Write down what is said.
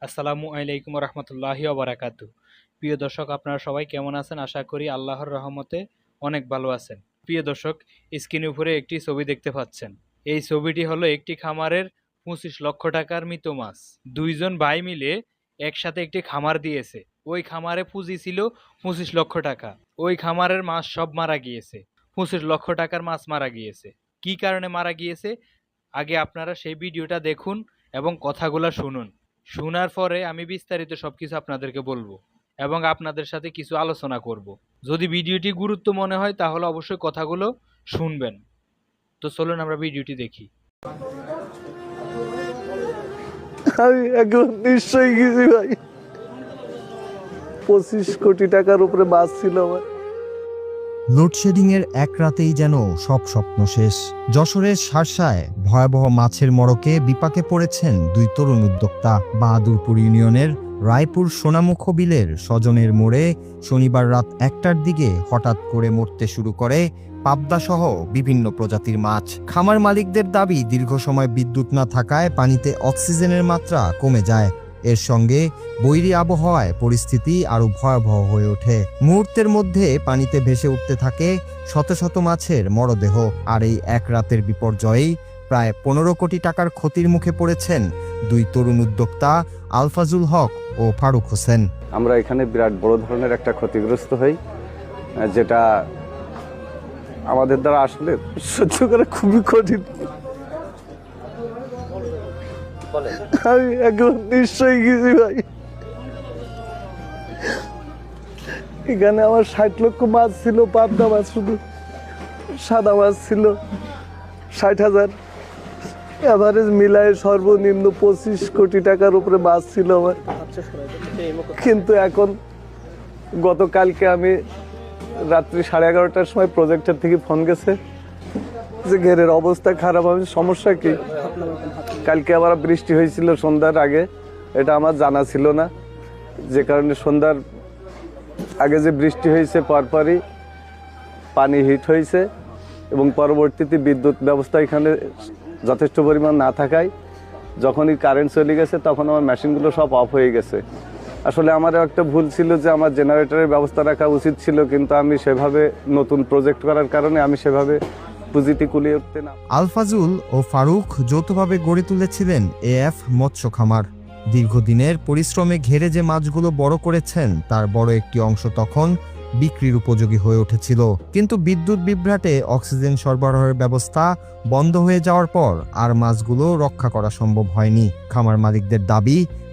আসসালামু আলাইকুম রহমতুল্লাহি ওবারাকাতু। প্রিয় দর্শক, আপনারা সবাই কেমন আছেন? আশা করি আল্লাহর রহমতে অনেক ভালো আছেন। প্রিয় দর্শক, স্ক্রিনের উপরে একটি ছবি দেখতে পাচ্ছেন। এই ছবিটি হলো একটি খামারের 25 লক্ষ টাকার মৃত মাছ। দুইজন ভাই মিলে একসাথে একটি খামার দিয়েছে। ওই খামারে পুঁজি ছিল 25 লক্ষ টাকা। ওই খামারের মাছ সব মারা গিয়েছে। 25 লক্ষ টাকার মাছ মারা গিয়েছে। কি কারণে মারা গিয়েছে? আগে আপনারা সেই ভিডিওটা দেখুন এবং কথাগুলো শুনুন। শোনার পরে আমি বিস্তারিত সবকিছু আপনাদেরকে বলবো এবং আপনাদের সাথে কিছু আলোচনা করব। যদি ভিডিওটি গুরুত্ব মনে হয় তাহলে অবশ্যই কথাগুলো শুনবেন। তো চলুন আমরা ভিডিওটি দেখি। আমি এখন নিশ্চয়ই গেছি ভাই। 25 কোটি টাকার উপরে মাছ ছিল আমার। লোডশেডিং এর এক রাতেই যেন সব স্বপ্ন শেষ। যশোরের শার্শায় ভয়াবহ মাছের মড়কে বিপাকে পড়েছেন দুই তরুণ উদ্যোক্তা। বাহাদুরপুর ইউনিয়নের রায়পুর সোনামুখ বিলের সজনের মোড়ে শনিবার রাত 1টার দিকে হঠাৎ করে মরতে শুরু করে পাবদা সহ বিভিন্ন প্রজাতির মাছ। খামার মালিকদের দাবি, দীর্ঘ সময় বিদ্যুৎ না থাকায় পানিতে অক্সিজেনের মাত্রা কমে যায়। এর সঙ্গে বৈরী আবহাওয়ায় পরিস্থিতি আরো ভয়াবহ হয়ে ওঠে। মুহূর্তের মধ্যে পানিতে ভেসে উঠতে থাকে শত শত মাছের মরদেহ। আর এই এক রাতের বিপর্যয়েই প্রায় 15 কোটি টাকার ক্ষতির মুখে পড়েছেন দুই তরুণ উদ্যোক্তা আলফাজুল হক ও ফারুক হোসেন। আমরা এখানে বিরাট বড় ধরনের একটা ক্ষতিগ্রস্ত হই, যেটা আমাদের দ্বারা আসলে সহ্য করা খুবই কঠিন। আমি এখন নিশ্চয়ই গেছি ভাই। এখানে আমার 60 লক্ষ মাছ ছিল, পাবদা মাছ, শুধু সাদা মাছ ছিল 60,000। এভারেজ মিলায় সর্বনিম্ন 25 কোটি টাকার উপরে মাছ ছিল আমার। কিন্তু এখন গতকালকে আমি রাত্রি 11:30টার সময় প্রজেক্টের থেকে ফোন গেছে যে ঘেরের অবস্থা খারাপ। আমি সমস্যা কি? কালকে আবার বৃষ্টি হয়েছিল সন্ধ্যার আগে, এটা আমার জানা ছিল না। যে কারণে সন্ধ্যার আগে যে বৃষ্টি হয়েছে পরপরই পানি হিট হয়েছে এবং পরবর্তীতে বিদ্যুৎ ব্যবস্থা এখানে যথেষ্ট পরিমাণ না থাকায় যখনই কারেন্ট চলে গেছে তখন আমার মেশিনগুলো সব অফ হয়ে গেছে। আসলে আমারও একটা ভুল ছিল যে আমার জেনারেটরের ব্যবস্থা রাখা উচিত ছিল, কিন্তু আমি সেভাবে নতুন প্রজেক্ট করার কারণে আমি সেভাবে পুঁজিটি কুলিয়ে উঠতে না। আলফাজুল ও ফারুক যৌথভাবে গড়ে তুলেছিলেন এএফ মৎস্য খামার। দীর্ঘদিনের পরিশ্রমে ঘেরে যে মাছগুলো বড় করেছেন তার বড় একটি অংশ তখন বিক্রির উপযোগী হয়ে উঠেছিল। কিন্তু বিদ্যুৎ বিভ্রাটে অক্সিজেন সরবরাহের ব্যবস্থা বন্ধ হয়ে যাওয়ার পর আর মাছগুলো রক্ষা করা সম্ভব হয়নি। খামার মালিকদের দাবি,